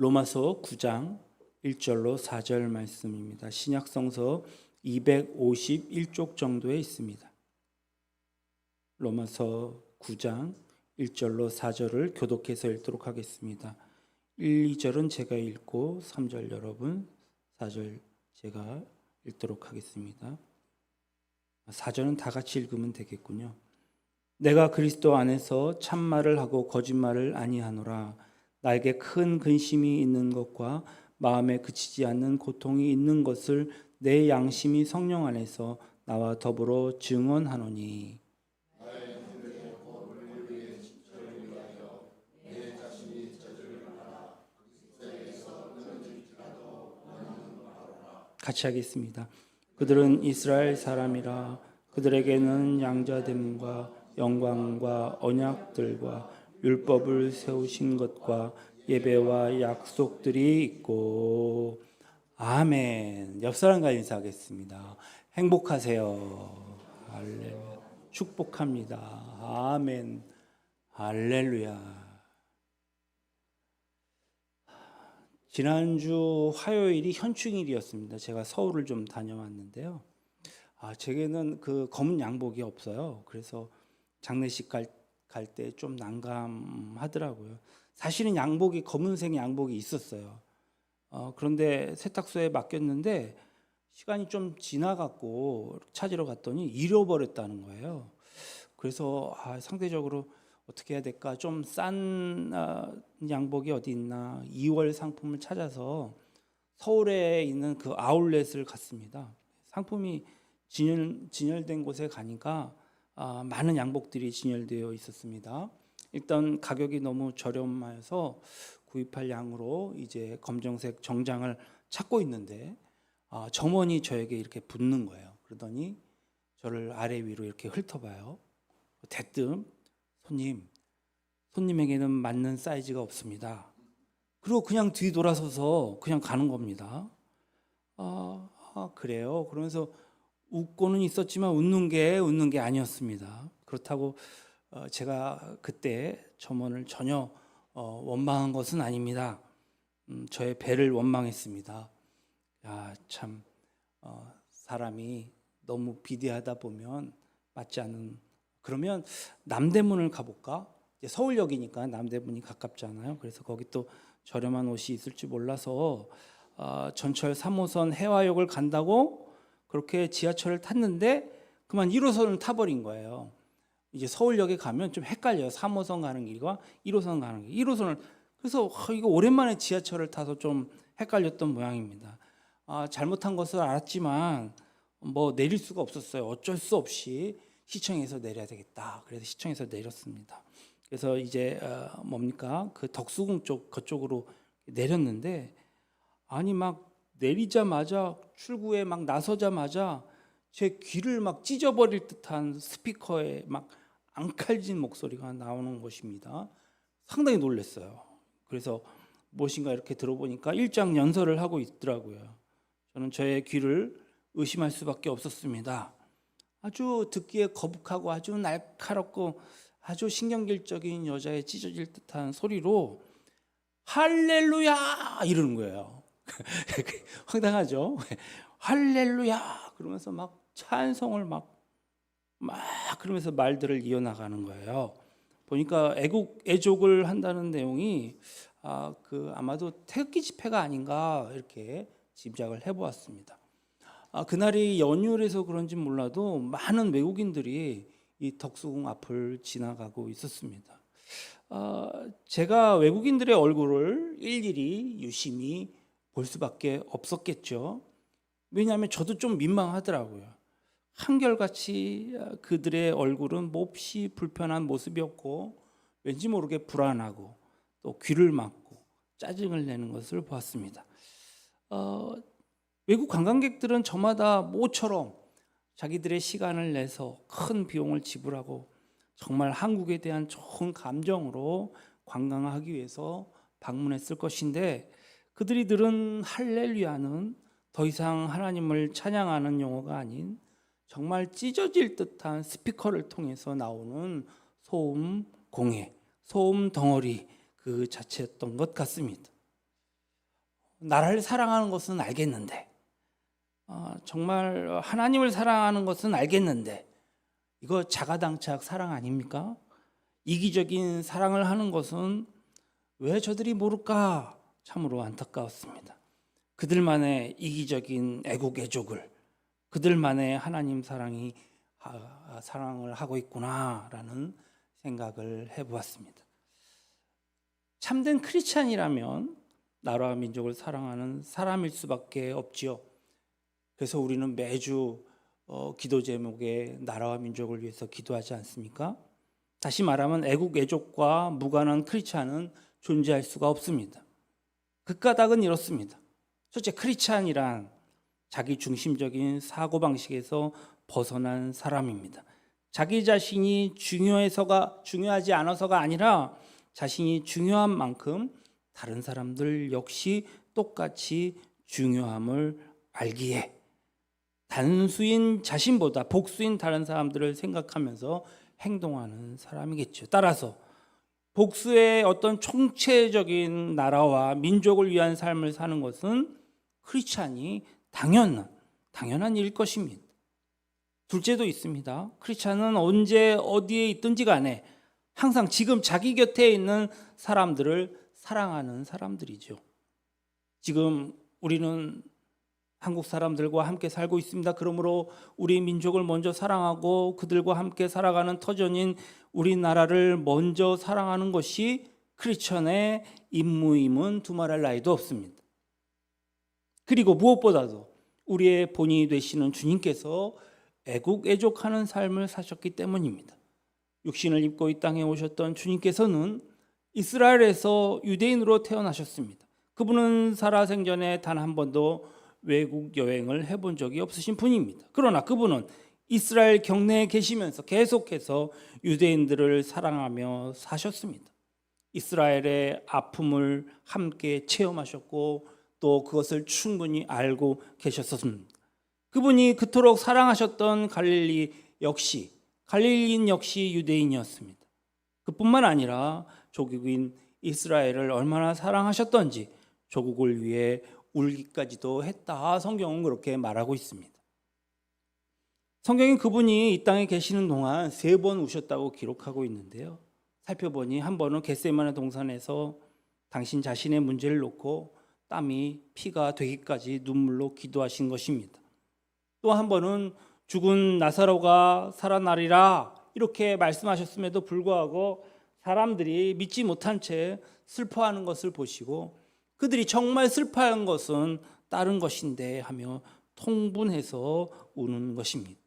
로마서 9장 1절로 4절 말씀입니다. 신약성서 251쪽 정도에 있습니다. 로마서 9장 1절로 4절을 교독해서 읽도록 하겠습니다. 1, 2절은 제가 읽고 3절 여러분, 4절 제가 읽도록 하겠습니다. 4절은 다 같이 읽으면 되겠군요. 내가 그리스도 안에서 참말을 하고 거짓말을 아니하노라. 나에게 큰 근심이 있는 것과 마음에 그치지 않는 고통이 있는 것을 내 양심이 성령 안에서 나와 더불어 증언하노니. 같이 하겠습니다. 그들은 이스라엘 사람이라. 그들에게는 양자됨과 영광과 언약들과 율법을 세우신 것과 예배와 약속들이 있고. 아멘. 옆 사람과 인사하겠습니다. 행복하세요. 할렐루야. 축복합니다. 아멘. 할렐루야. 지난주 화요일이 현충일이었습니다. 제가 서울을 좀 다녀왔는데요. 제게는 그 검은 양복이 없어요. 그래서 장례식 갈 때 좀 난감하더라고요. 사실은 양복이 검은색 양복이 있었어요. 그런데 세탁소에 맡겼는데 시간이 좀 지나갔고 찾으러 갔더니 잃어버렸다는 거예요. 그래서 상대적으로 어떻게 해야 될까? 좀 싼 양복이 어디 있나? 2월 상품을 찾아서 서울에 있는 그 아울렛을 갔습니다. 상품이 진열된 곳에 가니까 많은 양복들이 진열되어 있었습니다. 일단 가격이 너무 저렴해서 구입할 양으로 이제 검정색 정장을 찾고 있는데 점원이 저에게 이렇게 붙는 거예요. 그러더니 저를 아래 위로 이렇게 훑어봐요. 대뜸 손님에게는 맞는 사이즈가 없습니다. 그리고 그냥 뒤돌아서서 그냥 가는 겁니다. 그래요? 그러면서 웃고는 있었지만 웃는 게 아니었습니다. 그렇다고 제가 그때 점원을 전혀 원망한 것은 아닙니다. 저의 배를 원망했습니다. 참 사람이 너무 비대하다 보면 맞지 않는. 그러면 남대문을 가볼까? 이제 서울역이니까 남대문이 가깝잖아요. 그래서 거기 또 저렴한 옷이 있을지 몰라서 전철 3호선 해화역을 간다고 그렇게 지하철을 탔는데 그만 1호선을 타버린 거예요. 이제 서울역에 가면 좀 헷갈려요. 3호선 가는 길과 1호선 가는 길. 1호선을 그래서 이거 오랜만에 지하철을 타서 좀 헷갈렸던 모양입니다. 잘못한 것을 알았지만 뭐 내릴 수가 없었어요. 어쩔 수 없이 시청에서 내려야 되겠다. 그래서 시청에서 내렸습니다. 그래서 이제 그 덕수궁 쪽 그쪽으로 내렸는데 막 내리자마자 출구에 막 나서자마자 제 귀를 막 찢어버릴 듯한 스피커에 막 앙칼진 목소리가 나오는 것입니다. 상당히 놀랐어요. 그래서 무엇인가 이렇게 들어보니까 일장연설을 하고 있더라고요. 저는 저의 귀를 의심할 수밖에 없었습니다. 아주 듣기에 거북하고 아주 날카롭고 아주 신경질적인 여자의 찢어질 듯한 소리로 할렐루야 이러는 거예요. 황당하죠? 할렐루야 그러면서 막 찬송을 막 그러면서 말들을 이어나가는 거예요. 보니까 애족을 한다는 내용이 아마도 태극기 집회가 아닌가 이렇게 짐작을 해보았습니다. 그날이 연휴라서 그런지 몰라도 많은 외국인들이 이 덕수궁 앞을 지나가고 있었습니다. 제가 외국인들의 얼굴을 일일이 유심히 볼 수밖에 없었겠죠. 왜냐하면 저도 좀 민망하더라고요. 한결같이 그들의 얼굴은 몹시 불편한 모습이었고 왠지 모르게 불안하고 또 귀를 막고 짜증을 내는 것을 보았습니다. 외국 관광객들은 저마다 모처럼 자기들의 시간을 내서 큰 비용을 지불하고 정말 한국에 대한 좋은 감정으로 관광하기 위해서 방문했을 것인데 그들이 들은 할렐루야는 더 이상 하나님을 찬양하는 용어가 아닌 정말 찢어질 듯한 스피커를 통해서 나오는 소음 공해, 소음 덩어리 그 자체였던 것 같습니다. 나라를 사랑하는 것은 알겠는데, 정말 하나님을 사랑하는 것은 알겠는데, 이거 자가당착 사랑 아닙니까? 이기적인 사랑을 하는 것은 왜 저들이 모를까? 참으로 안타까웠습니다. 그들만의 이기적인 애국 애족을, 그들만의 하나님 사랑을 하고 있구나라는 생각을 해보았습니다. 참된 크리스찬이라면 나라와 민족을 사랑하는 사람일 수밖에 없지요. 그래서 우리는 매주 기도 제목에 나라와 민족을 위해서 기도하지 않습니까? 다시 말하면 애국 애족과 무관한 크리스찬은 존재할 수가 없습니다. 그 까닭은 이렇습니다. 첫째, 크리스찬이란 자기 중심적인 사고방식에서 벗어난 사람입니다. 자기 자신이 중요하지 않아서가 아니라 자신이 중요한 만큼 다른 사람들 역시 똑같이 중요함을 알기에 단수인 자신보다 복수인 다른 사람들을 생각하면서 행동하는 사람이겠죠. 따라서 복수의 어떤 총체적인 나라와 민족을 위한 삶을 사는 것은 크리스찬이 당연한 일일 것입니다. 둘째도 있습니다. 크리스찬은 언제 어디에 있든지 간에 항상 지금 자기 곁에 있는 사람들을 사랑하는 사람들이죠. 지금 우리는 한국 사람들과 함께 살고 있습니다. 그러므로 우리 민족을 먼저 사랑하고 그들과 함께 살아가는 터전인 우리나라를 먼저 사랑하는 것이 크리스천의 임무임은 두말할 나위도 없습니다. 그리고 무엇보다도 우리의 본인이 되시는 주님께서 애국애족하는 삶을 사셨기 때문입니다. 육신을 입고 이 땅에 오셨던 주님께서는 이스라엘에서 유대인으로 태어나셨습니다. 그분은 살아생전에 단 한 번도 외국 여행을 해본 적이 없으신 분입니다. 그러나 그분은 이스라엘 경내에 계시면서 계속해서 유대인들을 사랑하며 사셨습니다. 이스라엘의 아픔을 함께 체험하셨고 또 그것을 충분히 알고 계셨습니다. 그분이 그토록 사랑하셨던 갈릴리인 역시 유대인이었습니다. 그뿐만 아니라 조국인 이스라엘을 얼마나 사랑하셨던지 조국을 위해 울기까지도 했다. 성경은 그렇게 말하고 있습니다. 성경이 그분이 이 땅에 계시는 동안 3번 우셨다고 기록하고 있는데요. 살펴보니 한 번은 겟세마네 동산에서 당신 자신의 문제를 놓고 땀이 피가 되기까지 눈물로 기도하신 것입니다. 또 한 번은 죽은 나사로가 살아나리라 이렇게 말씀하셨음에도 불구하고 사람들이 믿지 못한 채 슬퍼하는 것을 보시고 그들이 정말 슬퍼하는 것은 다른 것인데 하며 통분해서 우는 것입니다.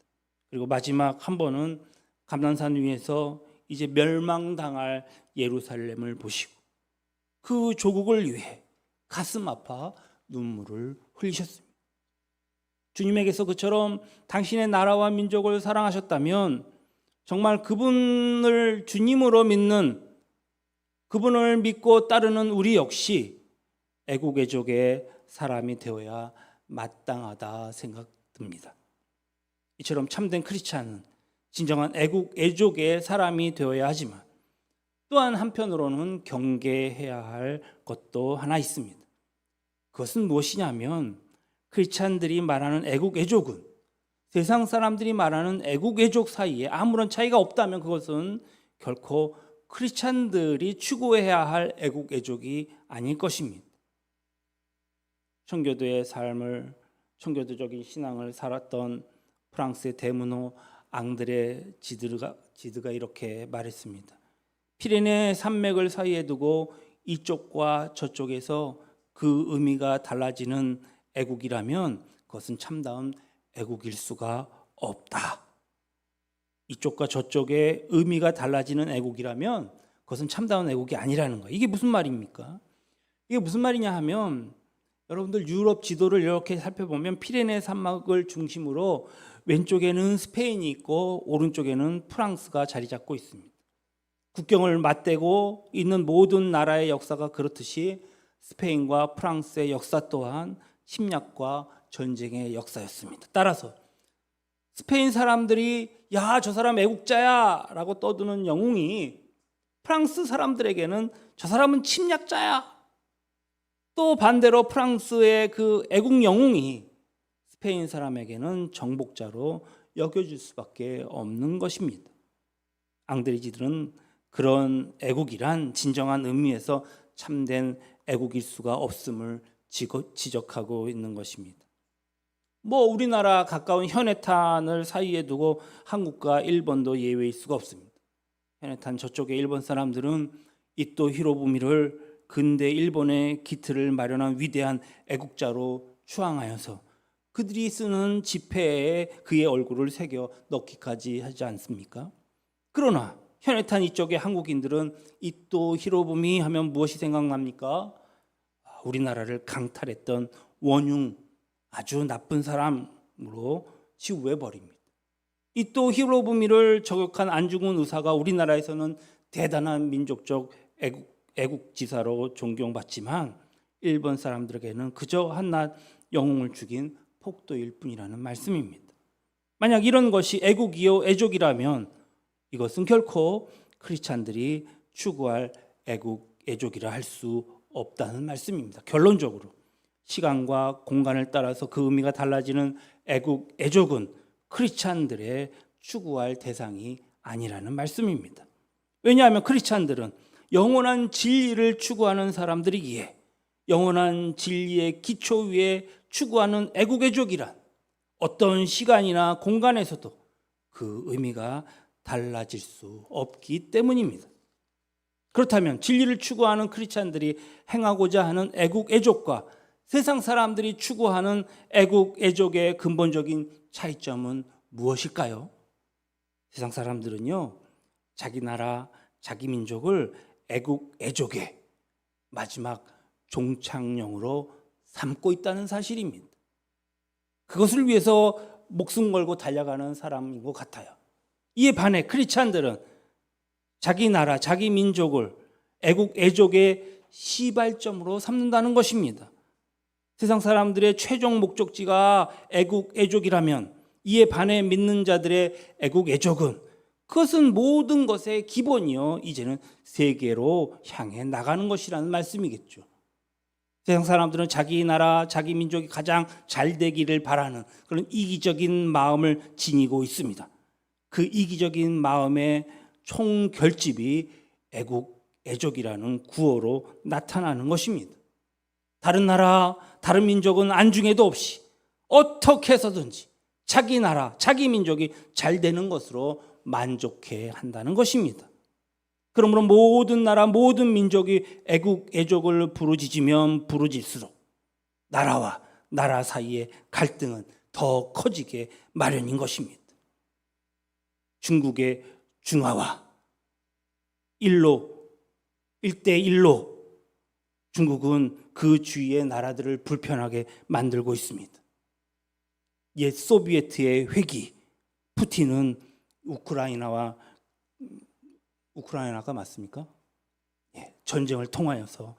그리고 마지막 한 번은 감난산 위에서 이제 멸망당할 예루살렘을 보시고 그 조국을 위해 가슴 아파 눈물을 흘리셨습니다. 주님에게서 그처럼 당신의 나라와 민족을 사랑하셨다면 정말 그분을 주님으로 믿는 그분을 믿고 따르는 우리 역시 애국애족의 사람이 되어야 마땅하다 생각됩니다. 이처럼 참된 크리스찬은 진정한 애국애족의 사람이 되어야 하지만 또한 한편으로는 경계해야 할 것도 하나 있습니다. 그것은 무엇이냐면 크리스찬들이 말하는 애국애족은 세상 사람들이 말하는 애국애족 사이에 아무런 차이가 없다면 그것은 결코 크리스찬들이 추구해야 할 애국애족이 아닐 것입니다. 청교도적인 신앙을 살았던 프랑스의 대문호 앙드레 지드가 이렇게 말했습니다. 피레네 산맥을 사이에 두고 이쪽과 저쪽에서 그 의미가 달라지는 애국이라면 그것은 참다운 애국일 수가 없다. 이쪽과 저쪽의 의미가 달라지는 애국이라면 그것은 참다운 애국이 아니라는 거예요. 이게 무슨 말입니까? 이게 무슨 말이냐 하면 여러분들 유럽 지도를 이렇게 살펴보면 피레네 산맥을 중심으로 왼쪽에는 스페인이 있고 오른쪽에는 프랑스가 자리 잡고 있습니다. 국경을 맞대고 있는 모든 나라의 역사가 그렇듯이 스페인과 프랑스의 역사 또한 침략과 전쟁의 역사였습니다. 따라서 스페인 사람들이 야, 저 사람 애국자야 라고 떠드는 영웅이 프랑스 사람들에게는 저 사람은 침략자야 또 반대로 프랑스의 그 애국 영웅이 스페인 사람에게는 정복자로 여겨질 수밖에 없는 것입니다. 앙드레지들은 그런 애국이란 진정한 의미에서 참된 애국일 수가 없음을 지적하고 있는 것입니다. 우리나라 가까운 현해탄을 사이에 두고 한국과 일본도 예외일 수가 없습니다. 현해탄 저쪽의 일본 사람들은 이토 히로부미를 근대 일본의 기틀을 마련한 위대한 애국자로 추앙하여서 그들이 쓰는 지폐에 그의 얼굴을 새겨 넣기까지 하지 않습니까? 그러나 현해탄 이쪽의 한국인들은 이토 히로부미 하면 무엇이 생각납니까? 우리나라를 강탈했던 원흉, 아주 나쁜 사람으로 치부해 버립니다. 이토 히로부미를 저격한 안중근 의사가 우리나라에서는 대단한 민족적 애국지사로 존경받지만 일본 사람들에게는 그저 한낱 영웅을 죽인 폭도일 뿐이라는 말씀입니다. 만약 이런 것이 애국이요 애족이라면 이것은 결코 크리스찬들이 추구할 애국 애족이라 할 수 없다는 말씀입니다. 결론적으로 시간과 공간을 따라서 그 의미가 달라지는 애국 애족은 크리스찬들의 추구할 대상이 아니라는 말씀입니다. 왜냐하면 크리스찬들은 영원한 진리를 추구하는 사람들이기에 영원한 진리의 기초 위에 추구하는 애국 애족이란 어떤 시간이나 공간에서도 그 의미가 달라질 수 없기 때문입니다. 그렇다면 진리를 추구하는 크리스찬들이 행하고자 하는 애국 애족과 세상 사람들이 추구하는 애국 애족의 근본적인 차이점은 무엇일까요? 세상 사람들은요, 자기 나라, 자기 민족을 애국 애족의 마지막 종착역으로 삼고 있다는 사실입니다. 그것을 위해서 목숨 걸고 달려가는 사람인 것 같아요. 이에 반해 크리스찬들은 자기 나라, 자기 민족을 애국 애족의 시발점으로 삼는다는 것입니다. 세상 사람들의 최종 목적지가 애국 애족이라면 이에 반해 믿는 자들의 애국 애족은 그것은 모든 것의 기본이요, 이제는 세계로 향해 나가는 것이라는 말씀이겠죠. 세상 사람들은 자기 나라, 자기 민족이 가장 잘 되기를 바라는 그런 이기적인 마음을 지니고 있습니다. 그 이기적인 마음의 총결집이 애국 애족이라는 구호로 나타나는 것입니다. 다른 나라, 다른 민족은 안중에도 없이 어떻게 해서든지 자기 나라, 자기 민족이 잘 되는 것으로 만족해 한다는 것입니다. 그러므로 모든 나라, 모든 민족이 애국 애족을 부르짖으면 부르짖을수록 나라와 나라 사이의 갈등은 더 커지게 마련인 것입니다. 중국의 중화와 1대1로 중국은 그 주위의 나라들을 불편하게 만들고 있습니다. 옛 소비에트의 회기, 푸틴은 우크라이나가 맞습니까? 전쟁을 통하여서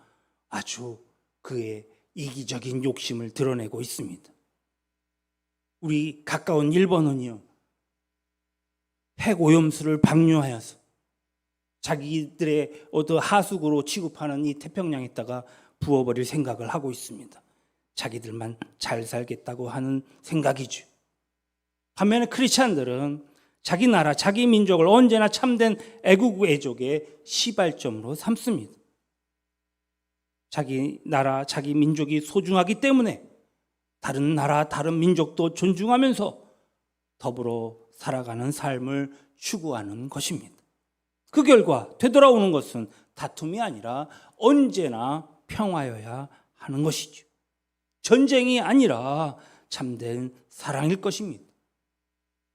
아주 그의 이기적인 욕심을 드러내고 있습니다. 우리 가까운 일본은요, 핵 오염수를 방류하여서 자기들의 하수구로 취급하는 이 태평양에다가 부어버릴 생각을 하고 있습니다. 자기들만 잘 살겠다고 하는 생각이죠. 반면에 크리스찬들은 자기 나라, 자기 민족을 언제나 참된 애국 애족의 시발점으로 삼습니다. 자기 나라, 자기 민족이 소중하기 때문에 다른 나라, 다른 민족도 존중하면서 더불어 살아가는 삶을 추구하는 것입니다. 그 결과 되돌아오는 것은 다툼이 아니라 언제나 평화여야 하는 것이죠. 전쟁이 아니라 참된 사랑일 것입니다.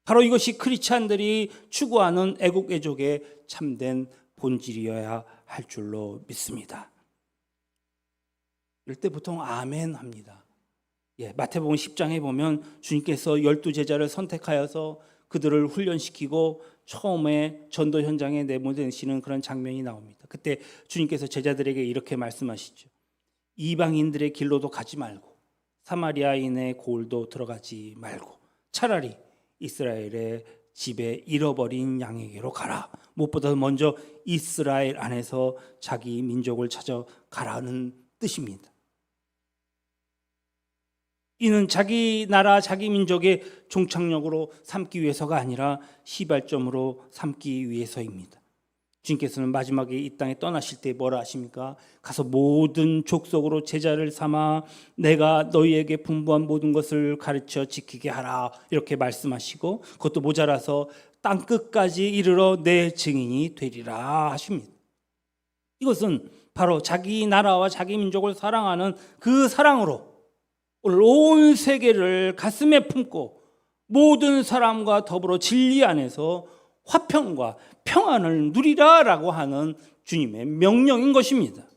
바로 이것이 크리스찬들이 추구하는 애국 애족의 참된 본질이어야 할 줄로 믿습니다. 이럴 때 보통 아멘 합니다. 마태복음 10장에 보면 주님께서 12제자를 선택하여서 그들을 훈련시키고 처음에 전도 현장에 내보내시는 그런 장면이 나옵니다. 그때 주님께서 제자들에게 이렇게 말씀하시죠. 이방인들의 길로도 가지 말고 사마리아인의 골도 들어가지 말고 차라리 이스라엘의 집에 잃어버린 양에게로 가라. 무엇보다 먼저 이스라엘 안에서 자기 민족을 찾아가라는 뜻입니다. 이는 자기 나라 자기 민족의 종착역으로 삼기 위해서가 아니라 시발점으로 삼기 위해서입니다. 주님께서는 마지막에 이 땅에 떠나실 때 뭐라 하십니까? 가서 모든 족속으로 제자를 삼아 내가 너희에게 분부한 모든 것을 가르쳐 지키게 하라, 이렇게 말씀하시고 그것도 모자라서 땅 끝까지 이르러 내 증인이 되리라 하십니다. 이것은 바로 자기 나라와 자기 민족을 사랑하는 그 사랑으로 오늘 온 세계를 가슴에 품고 모든 사람과 더불어 진리 안에서 화평과 평안을 누리라라고 하는 주님의 명령인 것입니다.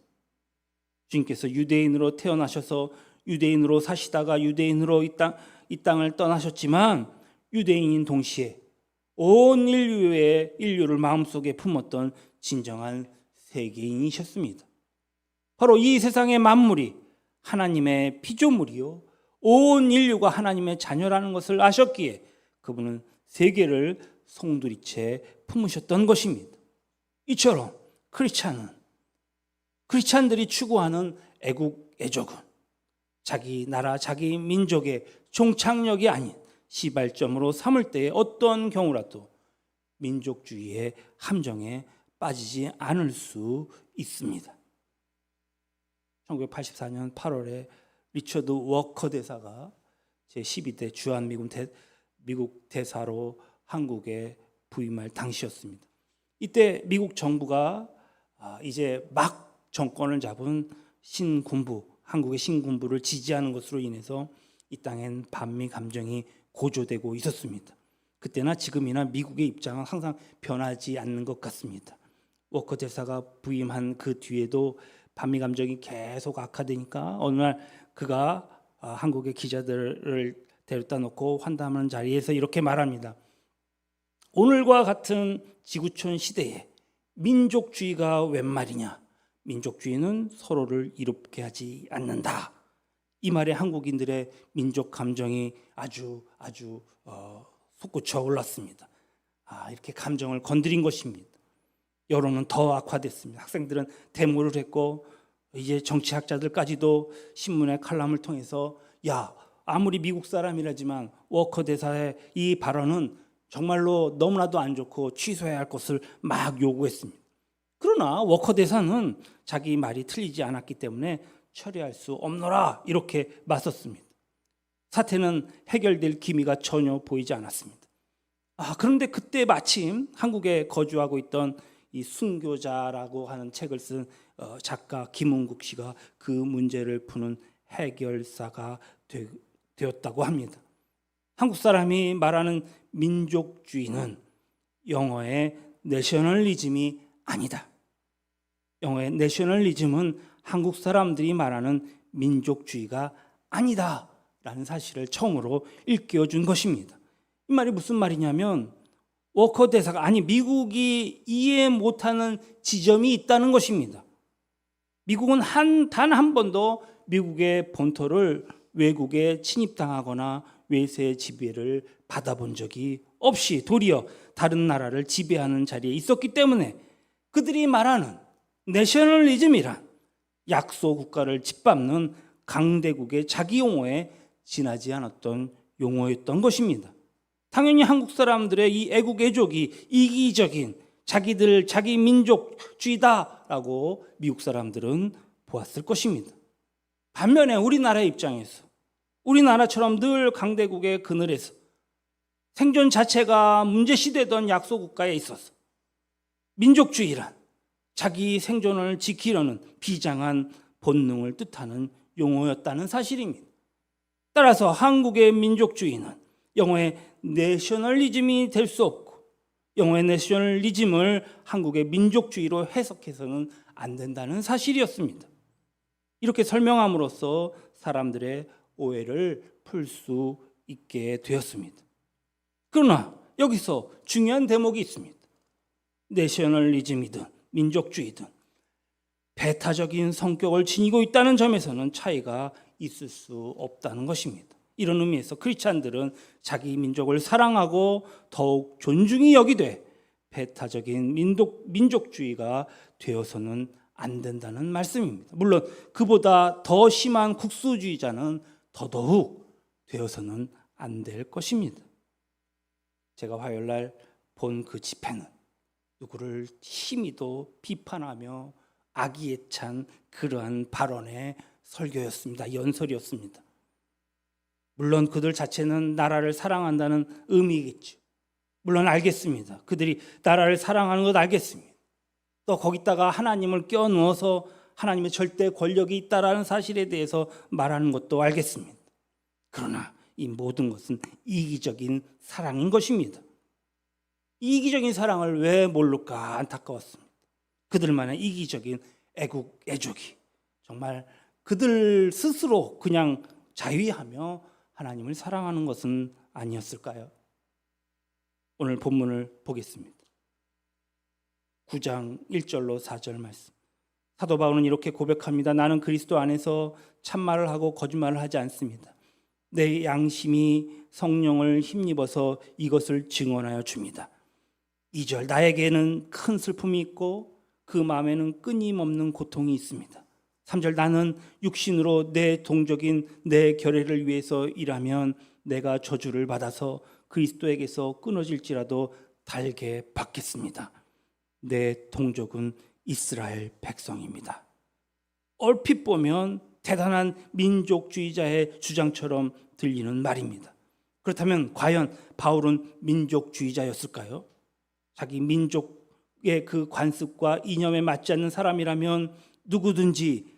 주님께서 유대인으로 태어나셔서 유대인으로 사시다가 유대인으로 이 땅을 떠나셨지만 유대인인 동시에 온 인류를 마음속에 품었던 진정한 세계인이셨습니다. 바로 이 세상의 만물이 하나님의 피조물이요 온 인류가 하나님의 자녀라는 것을 아셨기에 그분은 세계를 송두리째 품으셨던 것입니다. 이처럼 크리스찬들이 추구하는 애국 애족은 자기 나라 자기 민족의 종착역이 아닌 시발점으로 삼을 때에 어떤 경우라도 민족주의의 함정에 빠지지 않을 수 있습니다. 1984년 8월에 리처드 워커 대사가 제12대 주한 미국 대사로 한국에 부임할 당시였습니다. 이때 미국 정부가 이제 막 정권을 잡은 한국의 신군부를 지지하는 것으로 인해서 이 땅엔 반미 감정이 고조되고 있었습니다. 그때나 지금이나 미국의 입장은 항상 변하지 않는 것 같습니다. 워커 대사가 부임한 그 뒤에도 반미 감정이 계속 악화되니까 어느 날 그가 한국의 기자들을 데려다 놓고 환담하는 자리에서 이렇게 말합니다. 오늘과 같은 지구촌 시대에 민족주의가 웬 말이냐? 민족주의는 서로를 이롭게 하지 않는다. 이 말에 한국인들의 민족 감정이 아주 솟구쳐 올랐습니다. 이렇게 감정을 건드린 것입니다. 여론은 더 악화됐습니다. 학생들은 데모를 했고 이제 정치학자들까지도 신문의 칼럼을 통해서 아무리 미국 사람이라지만 워커 대사의 이 발언은 정말로 너무나도 안 좋고 취소해야 할 것을 막 요구했습니다. 그러나 워커 대사는 자기 말이 틀리지 않았기 때문에 처리할 수 없노라 이렇게 맞섰습니다. 사태는 해결될 기미가 전혀 보이지 않았습니다. 그런데 그때 마침 한국에 거주하고 있던 이 순교자라고 하는 책을 쓴 작가 김은국 씨가 그 문제를 푸는 해결사가 되었다고 합니다. 한국 사람이 말하는 민족주의는 영어의 내셔널리즘이 아니다. 영어의 내셔널리즘은 한국 사람들이 말하는 민족주의가 아니다 라는 사실을 처음으로 일깨워준 것입니다. 이 말이 무슨 말이냐면 워커 대사가 미국이 이해 못하는 지점이 있다는 것입니다. 미국은 단 한 번도 미국의 본토를 외국에 침입당하거나 외세의 지배를 받아본 적이 없이 도리어 다른 나라를 지배하는 자리에 있었기 때문에 그들이 말하는 내셔널리즘이란 약소 국가를 짓밟는 강대국의 자기 용어에 지나지 않았던 용어였던 것입니다. 당연히 한국 사람들의 이 애국 애족이 이기적인 자기 민족주의다라고 미국 사람들은 보았을 것입니다. 반면에 우리나라의 입장에서 우리나라처럼 늘 강대국의 그늘에서 생존 자체가 문제시되던 약소국가에 있어서 민족주의란 자기 생존을 지키려는 비장한 본능을 뜻하는 용어였다는 사실입니다. 따라서 한국의 민족주의는 영어의 내셔널리즘이 될 수 없고 영어의 내셔널리즘을 한국의 민족주의로 해석해서는 안 된다는 사실이었습니다. 이렇게 설명함으로써 사람들의 오해를 풀 수 있게 되었습니다. 그러나 여기서 중요한 대목이 있습니다. 내셔널리즘이든 민족주의든 배타적인 성격을 지니고 있다는 점에서는 차이가 있을 수 없다는 것입니다. 이런 의미에서 크리스찬들은 자기 민족을 사랑하고 더욱 존중히 여기되 배타적인 민족주의가 되어서는 안 된다는 말씀입니다. 물론 그보다 더 심한 국수주의자는 더더욱 되어서는 안 될 것입니다. 제가 화요일날 본 그 집회는 누구를 심히도 비판하며 악의에 찬 그러한 발언의 설교였습니다. 연설이었습니다. 물론 그들 자체는 나라를 사랑한다는 의미겠죠. 물론 알겠습니다. 그들이 나라를 사랑하는 것 알겠습니다. 또 거기다가 하나님을 껴넣어서 하나님의 절대 권력이 있다라는 사실에 대해서 말하는 것도 알겠습니다. 그러나 이 모든 것은 이기적인 사랑인 것입니다. 이기적인 사랑을 왜 모를까 안타까웠습니다. 그들만의 이기적인 애국, 애족이 정말 그들 스스로 그냥 자위하며 하나님을 사랑하는 것은 아니었을까요? 오늘 본문을 보겠습니다. 9장 1절로 4절 말씀. 사도 바울은 이렇게 고백합니다. 나는 그리스도 안에서 참말을 하고 거짓말을 하지 않습니다. 내 양심이 성령을 힘입어서 이것을 증언하여 줍니다. 2절. 나에게는 큰 슬픔이 있고 그 마음에는 끊임없는 고통이 있습니다. 3절. 나는 육신으로 내 동족인 내 결례를 위해서 일하면 내가 저주를 받아서 그리스도에게서 끊어질지라도 달게 받겠습니다. 내 동족은 이스라엘 백성입니다. 얼핏 보면 대단한 민족주의자의 주장처럼 들리는 말입니다. 그렇다면 과연 바울은 민족주의자였을까요? 자기 민족의 그 관습과 이념에 맞지 않는 사람이라면 누구든지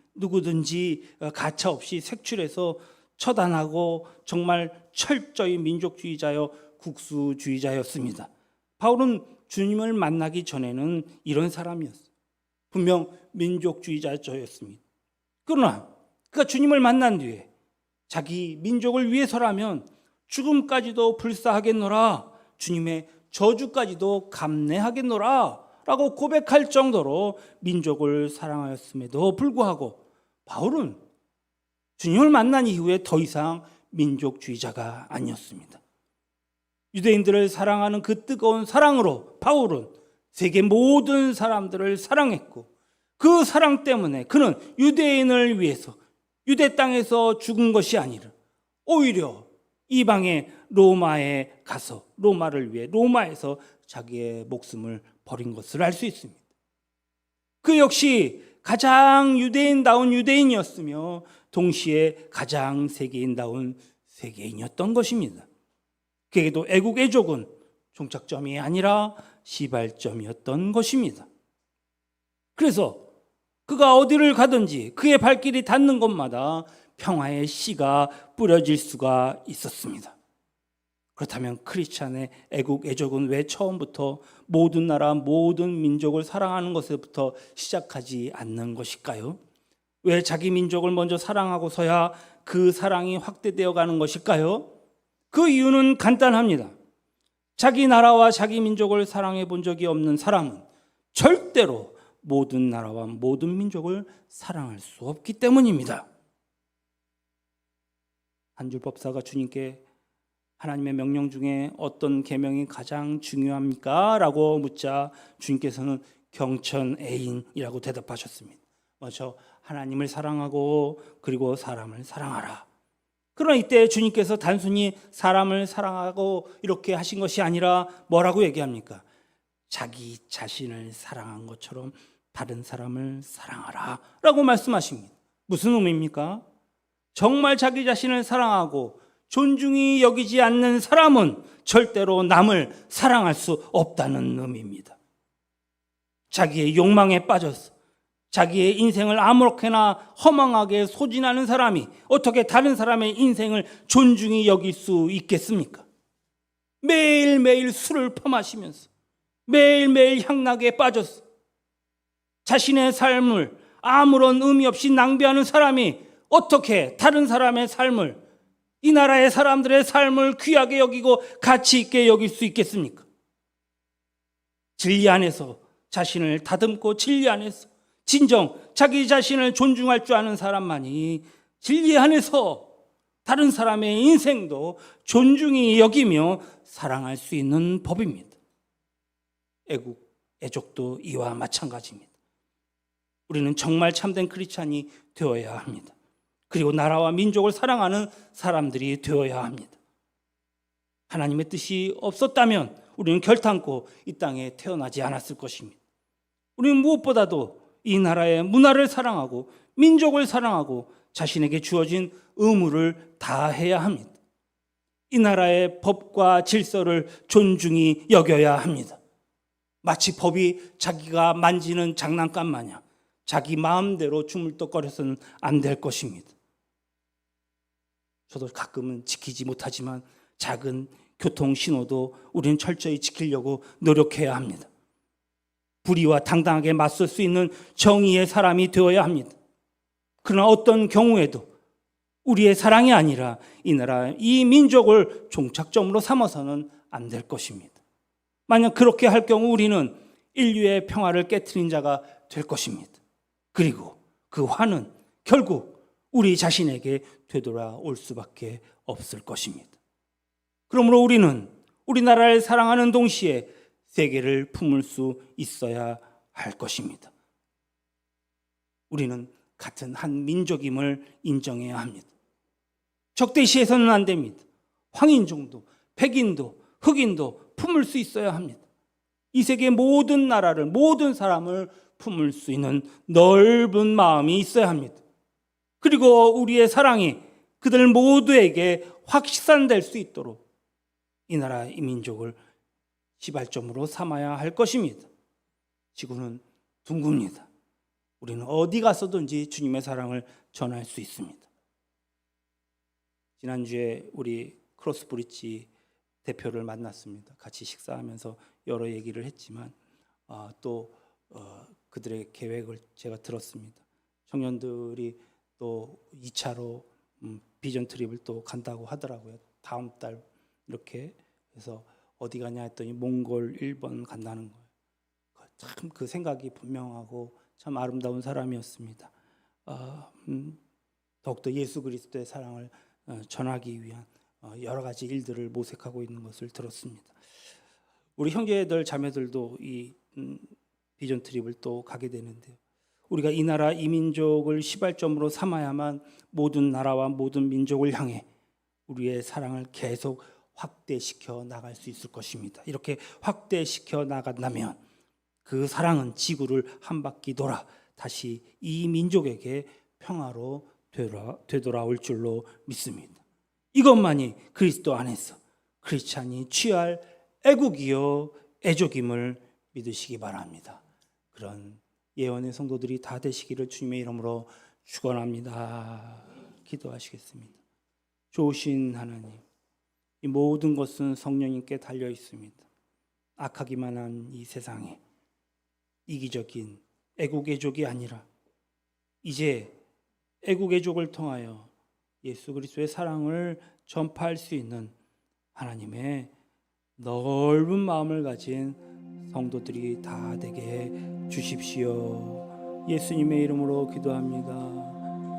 가차없이 색출해서 처단하고 정말 철저히 민족주의자여 국수주의자였습니다. 바울은 주님을 만나기 전에는 이런 사람이었어요. 분명 민족주의자였습니다. 그러나 그가 주님을 만난 뒤에 자기 민족을 위해서라면 죽음까지도 불사하겠노라, 주님의 저주까지도 감내하겠노라 라고 고백할 정도로 민족을 사랑하였음에도 불구하고 바울은 주님을 만난 이후에 더 이상 민족주의자가 아니었습니다. 유대인들을 사랑하는 그 뜨거운 사랑으로 바울은 세계 모든 사람들을 사랑했고, 그 사랑 때문에 그는 유대인을 위해서 유대 땅에서 죽은 것이 아니라 오히려 이방의 로마에 가서 로마를 위해 로마에서 자기의 목숨을 버린 것을 알 수 있습니다. 그 역시 가장 유대인다운 유대인이었으며 동시에 가장 세계인다운 세계인이었던 것입니다. 그에게도 애국 애족은 종착점이 아니라 시발점이었던 것입니다. 그래서 그가 어디를 가든지 그의 발길이 닿는 곳마다 평화의 씨가 뿌려질 수가 있었습니다. 그렇다면 크리스찬의 애국 애족은 왜 처음부터 모든 나라 모든 민족을 사랑하는 것부터 시작하지 않는 것일까요? 왜 자기 민족을 먼저 사랑하고서야 그 사랑이 확대되어 가는 것일까요? 그 이유는 간단합니다. 자기 나라와 자기 민족을 사랑해 본 적이 없는 사람은 절대로 모든 나라와 모든 민족을 사랑할 수 없기 때문입니다. 한 줄 법사가 주님께 하나님의 명령 중에 어떤 계명이 가장 중요합니까? 라고 묻자 주님께서는 경천애인이라고 대답하셨습니다. 먼저 하나님을 사랑하고 그리고 사람을 사랑하라. 그러나 이때 주님께서 단순히 사람을 사랑하고 이렇게 하신 것이 아니라 뭐라고 얘기합니까? 자기 자신을 사랑한 것처럼 다른 사람을 사랑하라 라고 말씀하십니다. 무슨 의미입니까? 정말 자기 자신을 사랑하고 존중이 여기지 않는 사람은 절대로 남을 사랑할 수 없다는 의미입니다. 자기의 욕망에 빠져서 자기의 인생을 아무렇게나 허망하게 소진하는 사람이 어떻게 다른 사람의 인생을 존중히 여길 수 있겠습니까? 매일매일 술을 퍼마시면서 매일매일 향락에 빠져서 자신의 삶을 아무런 의미 없이 낭비하는 사람이 어떻게 다른 사람의 삶을, 이 나라의 사람들의 삶을 귀하게 여기고 가치 있게 여길 수 있겠습니까? 진리 안에서 자신을 다듬고 진리 안에서 진정 자기 자신을 존중할 줄 아는 사람만이 진리 안에서 다른 사람의 인생도 존중히 여기며 사랑할 수 있는 법입니다. 애국, 애족도 이와 마찬가지입니다. 우리는 정말 참된 크리스찬이 되어야 합니다. 그리고 나라와 민족을 사랑하는 사람들이 되어야 합니다. 하나님의 뜻이 없었다면 우리는 결탄코 이 땅에 태어나지 않았을 것입니다. 우리는 무엇보다도 이 나라의 문화를 사랑하고 민족을 사랑하고 자신에게 주어진 의무를 다해야 합니다. 이 나라의 법과 질서를 존중히 여겨야 합니다. 마치 법이 자기가 만지는 장난감 마냥 자기 마음대로 주물떡거려서는 안 될 것입니다. 저도 가끔은 지키지 못하지만 작은 교통 신호도 우리는 철저히 지키려고 노력해야 합니다. 불의와 당당하게 맞설 수 있는 정의의 사람이 되어야 합니다. 그러나 어떤 경우에도 우리의 사랑이 아니라 이 나라, 이 민족을 종착점으로 삼아서는 안 될 것입니다. 만약 그렇게 할 경우 우리는 인류의 평화를 깨트린 자가 될 것입니다. 그리고 그 화는 결국 우리 자신에게 되돌아올 수밖에 없을 것입니다. 그러므로 우리는 우리나라를 사랑하는 동시에 세계를 품을 수 있어야 할 것입니다. 우리는 같은 한 민족임을 인정해야 합니다. 적대시해서는 안 됩니다. 황인종도 백인도 흑인도 품을 수 있어야 합니다. 이 세계 모든 나라를 모든 사람을 품을 수 있는 넓은 마음이 있어야 합니다. 그리고 우리의 사랑이 그들 모두에게 확산될 수 있도록 이 나라 이 민족을 시발점으로 삼아야 할 것입니다. 지구는 둥굽니다. 우리는 어디 가서든지 주님의 사랑을 전할 수 있습니다. 지난주에 우리 크로스브릿지 대표를 만났습니다. 같이 식사하면서 여러 얘기를 했지만 또 그들의 계획을 제가 들었습니다. 청년들이 또 2차로 비전 트립을 또 간다고 하더라고요. 다음 달 이렇게 해서 어디 가냐 했더니 몽골, 일본 간다는 거예요. 참 그 생각이 분명하고 참 아름다운 사람이었습니다. 더욱더 예수 그리스도의 사랑을 전하기 위한 여러 가지 일들을 모색하고 있는 것을 들었습니다. 우리 형제들 자매들도 이 비전 트립을 또 가게 되는데요. 우리가 이 나라 이 민족을 시발점으로 삼아야만 모든 나라와 모든 민족을 향해 우리의 사랑을 계속 확대시켜 나갈 수 있을 것입니다. 이렇게 확대시켜 나간다면 그 사랑은 지구를 한 바퀴 돌아 다시 이 민족에게 평화로 되돌아올 줄로 믿습니다. 이것만이 그리스도 안에서 크리스찬이 취할 애국이요 애족임을 믿으시기 바랍니다. 그런 예언의 성도들이 다 되시기를 주님의 이름으로 축원합니다. 기도하시겠습니다. 좋으신 하나님, 이 모든 것은 성령님께 달려 있습니다. 악하기만 한 이 세상에 이기적인 애국애족이 아니라 이제 애국애족을 통하여 예수 그리스도의 사랑을 전파할 수 있는 하나님의 넓은 마음을 가진 성도들이 다 되게 해 주십시오. 예수님의 이름으로 기도합니다.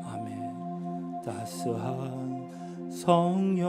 아멘. 따스한 성령